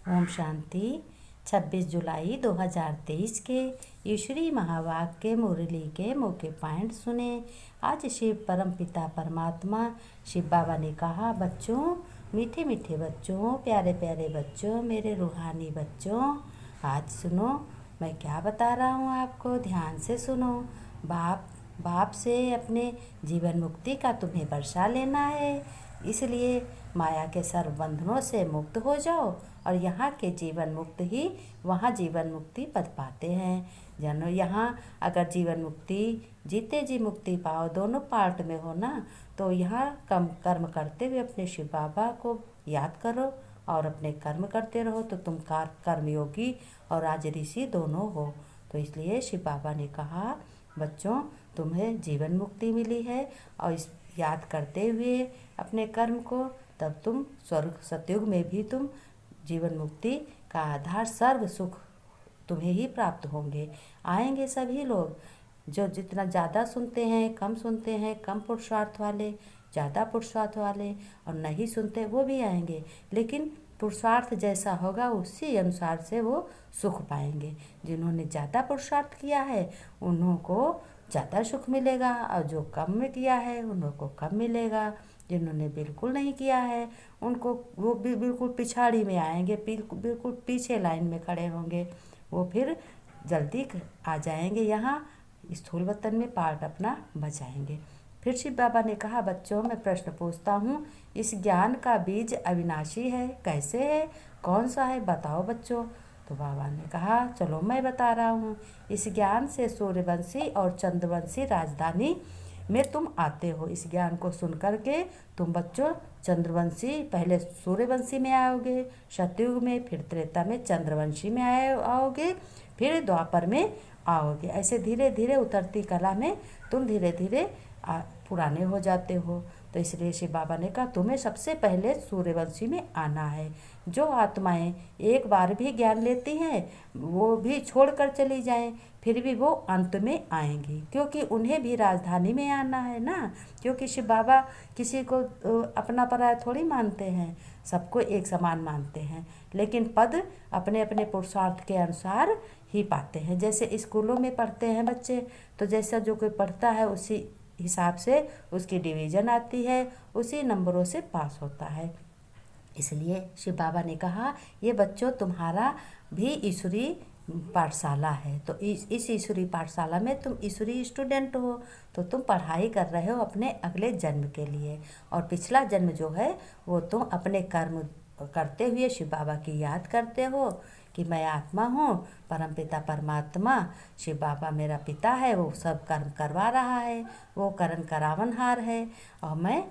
ओम शांति। 26 जुलाई 2023 के ईश्वरीय महावाक्य मुरली के मुख्य पॉइंट सुने। आज शिव परम पिता परमात्मा शिव बाबा ने कहा, बच्चों, मीठे मीठे बच्चों, प्यारे प्यारे बच्चों, मेरे रूहानी बच्चों, आज सुनो मैं क्या बता रहा हूँ आपको। ध्यान से सुनो। बाप से अपने जीवन मुक्ति का तुम्हें वर्षा लेना है, इसलिए माया के सर्व बंधनों से मुक्त हो जाओ और यहाँ के जीवन मुक्त ही वहाँ जीवन मुक्ति पद पाते हैं। जानो, यहाँ अगर जीवन मुक्ति जीते जी मुक्ति पाओ दोनों पार्ट में हो ना, तो यहाँ कम कर्म करते हुए अपने शिव बाबा को याद करो और अपने कर्म करते रहो, तो तुम कर्मयोगी और राज ऋषि दोनों हो। तो इसलिए शिव बाबा ने कहा, बच्चों, तुम्हें जीवन मुक्ति मिली है और इस याद करते हुए अपने कर्म को, तब तुम स्वर्ग सतयुग में भी तुम जीवन मुक्ति का आधार सर्व सुख तुम्हें ही प्राप्त होंगे। आएंगे सभी लोग, जो जितना ज़्यादा सुनते हैं, कम पुरुषार्थ वाले, ज़्यादा पुरुषार्थ वाले और नहीं सुनते वो भी आएंगे, लेकिन पुरुषार्थ जैसा होगा उसी अनुसार से वो सुख पाएंगे। जिन्होंने ज़्यादा पुरुषार्थ किया है उन्हों को ज़्यादा सुख मिलेगा और जो कम में किया है उन्हों को कम मिलेगा। जिन्होंने बिल्कुल नहीं किया है उनको वो भी बिल्कुल पिछाड़ी में आएंगे, बिल्कुल पीछे लाइन में खड़े होंगे। वो फिर जल्दी आ जाएंगे यहाँ स्थूल वतन में पार्ट अपना बचाएंगे। फिर शिव बाबा ने कहा, बच्चों, मैं प्रश्न पूछता हूँ, इस ज्ञान का बीज अविनाशी है, कैसे है, कौन सा है, बताओ बच्चों। तो बाबा ने कहा, चलो मैं बता रहा हूँ। इस ज्ञान से सूर्यवंशी और चंद्रवंशी राजधानी में तुम आते हो। इस ज्ञान को सुन करके तुम बच्चों चंद्रवंशी, पहले सूर्यवंशी में आओगे, सतयुग में, फिर त्रेता में चंद्रवंशी में आओगे, फिर द्वापर में आओगे। ऐसे धीरे धीरे उतरती कला में तुम धीरे धीरे पुराने हो जाते हो। तो इसलिए शिव बाबा ने कहा, तुम्हें सबसे पहले सूर्यवंशी में आना है। जो आत्माएं एक बार भी ज्ञान लेती हैं वो भी छोड़कर चली जाएं, फिर भी वो अंत में आएंगी, क्योंकि उन्हें भी राजधानी में आना है ना। क्योंकि शिव बाबा किसी को अपना पराया थोड़ी मानते हैं, सबको एक समान मानते हैं, लेकिन पद अपने अपने पुरुषार्थ के अनुसार ही पाते हैं। जैसे स्कूलों में पढ़ते हैं बच्चे, तो जैसा जो कोई पढ़ता है उसी हिसाब से उसकी डिवीज़न आती है, उसी नंबरों से पास होता है। इसलिए शिव बाबा ने कहा, ये बच्चों, तुम्हारा भी ईश्वरी पाठशाला है, तो इस ईश्वरी पाठशाला में तुम ईश्वरी स्टूडेंट हो, तो तुम पढ़ाई कर रहे हो अपने अगले जन्म के लिए। और पिछला जन्म जो है वो तुम अपने कर्म करते हुए शिव बाबा की याद करते हो कि मैं आत्मा हूँ, परमपिता परमात्मा शिव बाबा मेरा पिता है, वो सब कर्म करवा रहा है, वो कर्म करावनहार है और मैं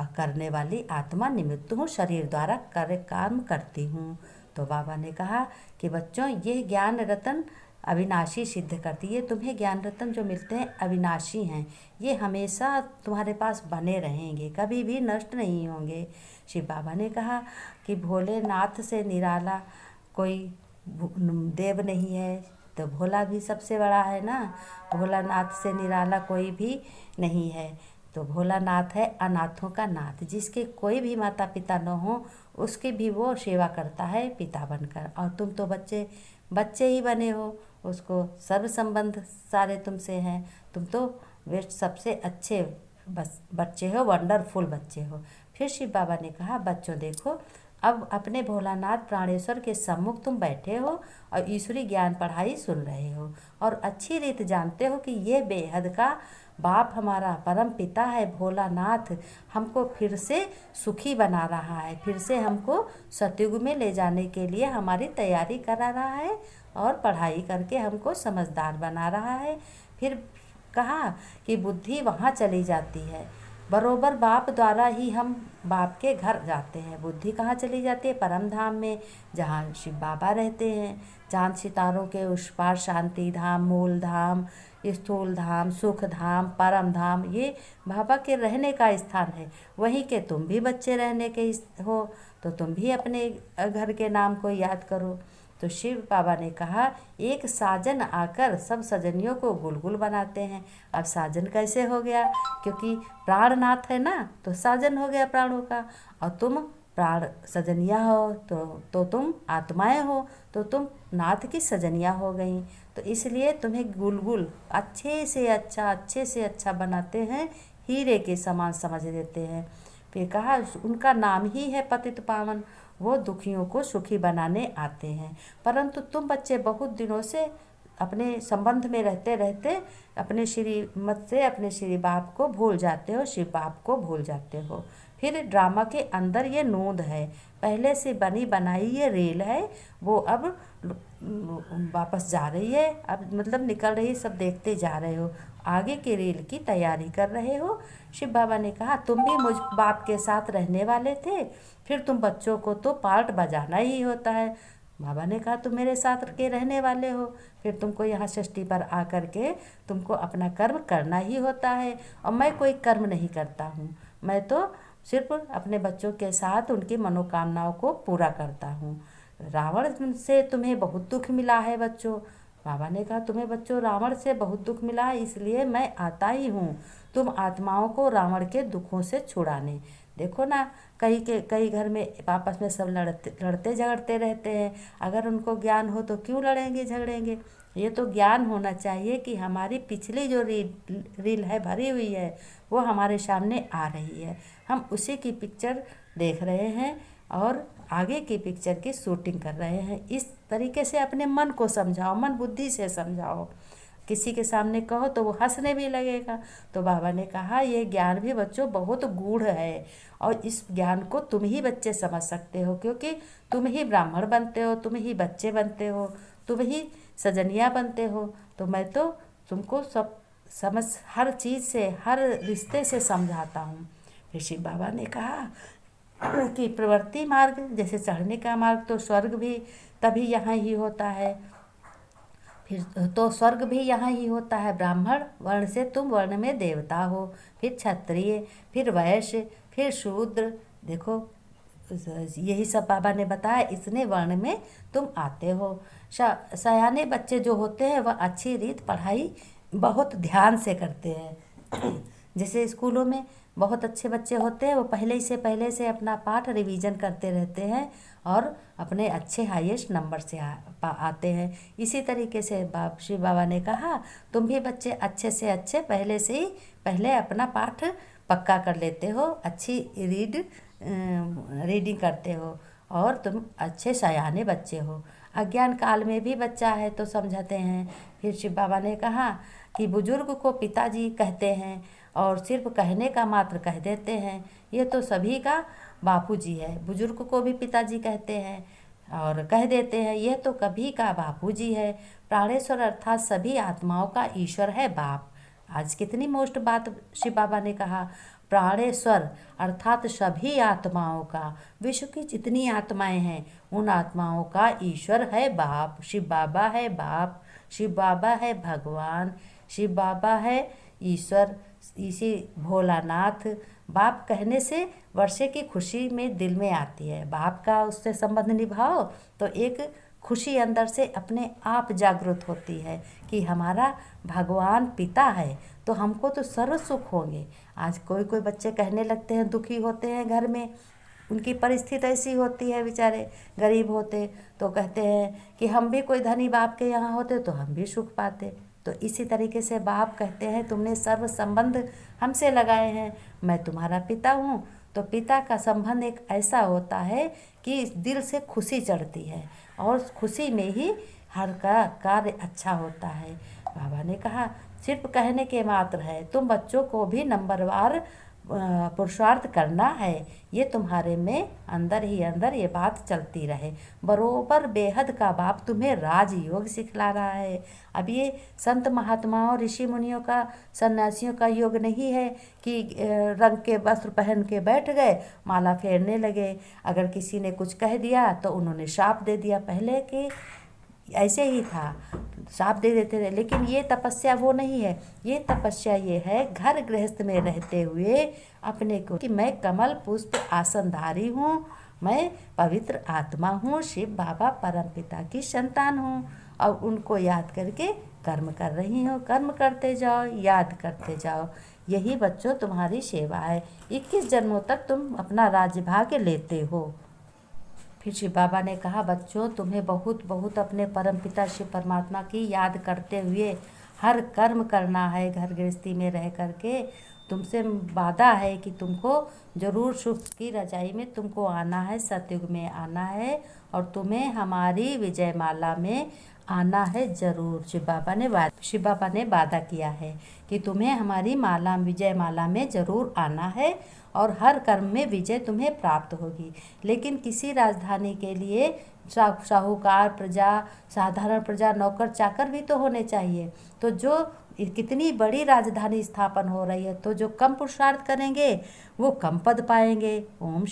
करने वाली आत्मा निमित्त हूँ, शरीर द्वारा काम करती हूँ। तो बाबा ने कहा कि बच्चों, ये ज्ञान रतन अविनाशी सिद्ध करती है। तुम्हें ज्ञान रत्न जो मिलते हैं अविनाशी हैं, ये हमेशा तुम्हारे पास बने रहेंगे, कभी भी नष्ट नहीं होंगे। शिव बाबा ने कहा कि भोलेनाथ से निराला कोई देव नहीं है, तो भोला भी सबसे बड़ा है ना। भोलानाथ से निराला कोई भी नहीं है, तो भोलानाथ है अनाथों का नाथ। जिसके कोई भी माता पिता न हो उसकी भी वो सेवा करता है पिता बनकर। और तुम तो बच्चे ही बने हो, उसको सर्व संबंध सारे तुमसे हैं। तुम तो वे सबसे अच्छे बच्चे हो, वंडरफुल बच्चे हो। फिर शिव बाबा ने कहा, बच्चों देखो, अब अपने भोलानाथ प्राणेश्वर के सम्मुख तुम बैठे हो और ईश्वरी ज्ञान पढ़ाई सुन रहे हो और अच्छी रीत जानते हो कि ये बेहद का बाप हमारा परम पिता है भोलानाथ, हमको फिर से सुखी बना रहा है, फिर से हमको सतयुग में ले जाने के लिए हमारी तैयारी करा रहा है और पढ़ाई करके हमको समझदार बना रहा है। फिर कहा कि बुद्धि वहाँ चली जाती है, बरोबर बाप द्वारा ही हम बाप के घर जाते हैं। बुद्धि कहाँ चली जाती है? परम धाम में, जहाँ शिव बाबा रहते हैं। चांद सितारों के उस पार शांति धाम, मूल धाम, स्थूल धाम, सुख धाम, परम धाम, ये बाबा के रहने का स्थान है। वहीं के तुम भी बच्चे रहने के हो, तो तुम भी अपने घर के नाम को याद करो। तो शिव बाबा ने कहा, एक साजन आकर सब सजनियों को गुलगुल बनाते हैं। अब साजन कैसे हो गया? क्योंकि प्राणनाथ है ना, तो साजन हो गया प्राणों का। और तुम प्राण सजनिया हो तो तुम आत्माएं हो, तो तुम नाथ की सजनिया हो गई। तो इसलिए तुम्हें गुलगुल अच्छे से अच्छा बनाते हैं, हीरे के समान समझ देते हैं। फिर कहा उनका नाम ही है पतित पावन, वो दुखियों को सुखी बनाने आते हैं। परंतु तुम बच्चे बहुत दिनों से अपने संबंध में रहते रहते अपने श्रीमत से अपने श्री बाप को भूल जाते हो, शिव बाप को भूल जाते हो। फिर ड्रामा के अंदर ये नोंद है, पहले से बनी बनाई ये रेल है, वो अब वापस जा रही है, अब मतलब निकल रही, सब देखते जा रहे हो, आगे के रेल की तैयारी कर रहे हो। शिव बाबा ने कहा तुम भी मुझ बाप के साथ रहने वाले थे, फिर तुम बच्चों को तो पार्ट बजाना ही होता है। बाबा ने कहा तुम मेरे साथ के रहने वाले हो, फिर तुमको यहाँ षष्ठी पर आकर के तुमको अपना कर्म करना ही होता है। और मैं कोई कर्म नहीं करता हूँ, मैं तो सिर्फ अपने बच्चों के साथ उनकी मनोकामनाओं को पूरा करता हूँ। रावण से तुम्हें बहुत दुख मिला है बच्चों। बाबा ने कहा तुम्हें बच्चों रावण से बहुत दुख मिला है, इसलिए मैं आता ही हूँ तुम आत्माओं को रावण के दुखों से छुड़ाने। देखो ना, कई घर में आपस में सब लड़ते झगड़ते रहते हैं, अगर उनको ज्ञान हो तो क्यों लड़ेंगे झगड़ेंगे। ये तो ज्ञान होना चाहिए कि हमारी पिछली जो रील है भरी हुई है वो हमारे सामने आ रही है, हम उसी की पिक्चर देख रहे हैं और आगे की पिक्चर की शूटिंग कर रहे हैं। इस तरीके से अपने मन को समझाओ, मन बुद्धि से समझाओ। किसी के सामने कहो तो वो हंसने भी लगेगा। तो बाबा ने कहा ये ज्ञान भी बच्चों बहुत गूढ़ है और इस ज्ञान को तुम ही बच्चे समझ सकते हो, क्योंकि तुम ही ब्राह्मण बनते हो, तुम ही बच्चे बनते हो, तुम ही सजनिया बनते हो। तो मैं तो तुमको सब समझ हर चीज़ से हर रिश्ते से समझाता हूँ। फिर शिव बाबा ने कहा कि प्रवृत्ति मार्ग जैसे चढ़ने का मार्ग तो स्वर्ग भी तभी यहाँ ही होता है, फिर तो स्वर्ग भी यहाँ ही होता है। ब्राह्मण वर्ण से तुम वर्ण में देवता हो, फिर क्षत्रिय, फिर वैश्य, फिर शूद्र। देखो यही सब बाबा ने बताया, इतने वर्ण में तुम आते हो। सयाने बच्चे जो होते हैं वह अच्छी रीत पढ़ाई बहुत ध्यान से करते हैं। जैसे स्कूलों में बहुत अच्छे बच्चे होते हैं, वो पहले से अपना पाठ रिवीजन करते रहते हैं और अपने अच्छे हाईएस्ट नंबर से आते हैं। इसी तरीके से शिव बाबा ने कहा तुम भी बच्चे अच्छे से अच्छे पहले अपना पाठ पक्का कर लेते हो, अच्छी रीडिंग करते हो और तुम अच्छे सयाने बच्चे हो। अज्ञान काल में भी बच्चा है तो समझाते हैं। फिर शिव बाबा ने कहा कि बुजुर्ग को पिताजी कहते हैं और सिर्फ कहने का मात्र कह देते हैं, ये तो सभी का बापूजी है। बुजुर्ग को भी पिताजी कहते हैं और कह देते हैं, यह तो कभी का बापूजी है। प्राणेश्वर अर्थात सभी आत्माओं का ईश्वर है बाप। आज कितनी मोस्ट बात शिव बाबा ने कहा, प्राणेश्वर अर्थात सभी आत्माओं का, विश्व की जितनी आत्माएं हैं उन आत्माओं का ईश्वर है बाप। शिव बाबा है बाप, शिव बाबा है भगवान, शिव बाबा है ईश्वर, इसी भोलानाथ। बाप कहने से वर्षे की खुशी में दिल में आती है, बाप का उससे संबंध निभाओ तो एक खुशी अंदर से अपने आप जागृत होती है कि हमारा भगवान पिता है तो हमको तो सर्व सुख होंगे। आज कोई बच्चे कहने लगते हैं, दुखी होते हैं घर में, उनकी परिस्थिति ऐसी होती है, बेचारे गरीब होते तो कहते हैं कि हम भी कोई धनी बाप के यहाँ होते तो हम भी सुख पाते। तो इसी तरीके से बाप कहते हैं तुमने सर्व संबंध हमसे लगाए हैं, मैं तुम्हारा पिता हूँ। तो पिता का संबंध एक ऐसा होता है कि दिल से खुशी चढ़ती है और खुशी में ही हर का कार्य अच्छा होता है। बाबा ने कहा सिर्फ कहने के मात्र है, तुम बच्चों को भी नंबरवार पुरुषार्थ करना है, ये तुम्हारे में अंदर ही अंदर ये बात चलती रहे। बरोबर बेहद का बाप तुम्हें राजयोग सिखला रहा है। अब ये संत महात्माओं ऋषि मुनियों का सन्यासियों का योग नहीं है कि रंग के वस्त्र पहन के बैठ गए, माला फेरने लगे, अगर किसी ने कुछ कह दिया तो उन्होंने शाप दे दिया। पहले के ऐसे ही था, शाप दे देते थे। लेकिन ये तपस्या वो नहीं है, ये तपस्या ये है घर गृहस्थ में रहते हुए अपने को कि मैं कमल पुष्प आसनधारी हूँ, मैं पवित्र आत्मा हूँ, शिव बाबा परमपिता की संतान हूँ और उनको याद करके कर्म कर रही हूँ। कर्म करते जाओ, याद करते जाओ, यही बच्चों तुम्हारी सेवा है। 21 जन्मों तक तुम अपना राज्यभाग्य लेते हो। फिर शिव बाबा ने कहा, बच्चों तुम्हें बहुत बहुत अपने परमपिता शिव परमात्मा की याद करते हुए हर कर्म करना है। घर गृहस्थी में रह करके तुमसे वादा है कि तुमको ज़रूर सुख की रजाई में तुमको आना है, सतयुग में आना है और तुम्हें हमारी विजयमाला में आना है ज़रूर। शिव बाबा ने वादा किया है कि तुम्हें हमारी विजयमाला में ज़रूर आना है और हर कर्म में विजय तुम्हें प्राप्त होगी। लेकिन किसी राजधानी के लिए साहूकार प्रजा, साधारण प्रजा, नौकर चाकर भी तो होने चाहिए। तो जो कितनी बड़ी राजधानी स्थापन हो रही है, तो जो कम पुरुषार्थ करेंगे वो कम पद पाएंगे। ओम